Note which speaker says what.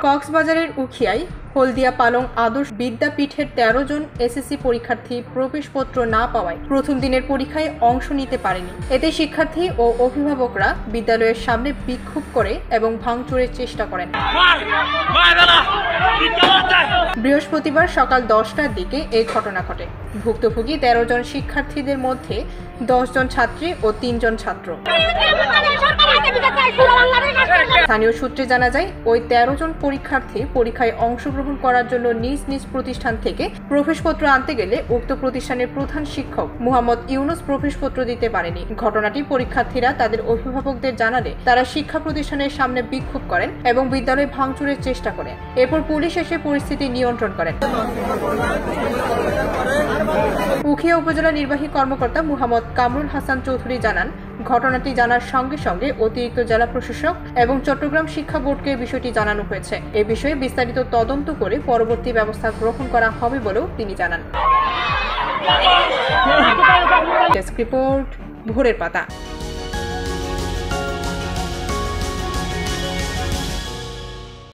Speaker 1: কক্সবাজারের উখিয়ায় হলদিয়া পালং আদর্শ বিদ্যাপীঠের ১৩ জন এসএসসি পরীক্ষার্থী প্রবেশপত্র না পাওয়ায় প্রথম দিনের পরীক্ষায় অংশ নিতে পারেনি। এতে শিক্ষার্থী ও অভিভাবকরা বিদ্যালয়ের সামনে বিক্ষোভ করে এবং ভাঙচুরের চেষ্টা করেন। বৃহস্পতিবার সকাল ১০টার দিকে এই ঘটনা ঘটে। ভুক্তভোগী ১৩ জন শিক্ষার্থীদের মধ্যে ১০ জন ছাত্রী ও ৩ জন ছাত্র। স্থানীয় সূত্রে জানা যায়, ওই ১৩ জন পরীক্ষার্থী পরীক্ষায় অংশগ্রহণ করার জন্য নিজ নিজ প্রতিষ্ঠান থেকে প্রবেশপত্র আনতে গেলে উক্ত প্রতিষ্ঠানের প্রধান শিক্ষক মোহাম্মদ ইউনুস প্রবেশপত্র দিতে পারেনি। ঘটনাটি পরীক্ষার্থীরা তাদের অভিভাবকদের জানালে তারা শিক্ষা প্রতিষ্ঠানের সামনে বিক্ষোভ করেন এবং বিদ্যালয় ভাঙচুরের চেষ্টা করে। এরপর পুলিশ এসে পরিস্থিতি নিয়ন্ত্রণ করেন। উখিয়া উপজেলা নির্বাহী কর্মকর্তা মোহাম্মদ কামরুল হাসান চৌধুরী জানান, ঘটনাটি জানার সঙ্গে সঙ্গে অতিরিক্ত জেলা প্রশাসক এবং চট্টগ্রাম শিক্ষা বোর্ডকে বিষয়টি জানানো হয়েছে। এ বিষয়ে বিস্তারিত তদন্ত করে পরবর্তী ব্যবস্থা গ্রহণ করা হবে বলেও তিনি জানান। ডেস্ক রিপোর্ট, ভোরের পাতা।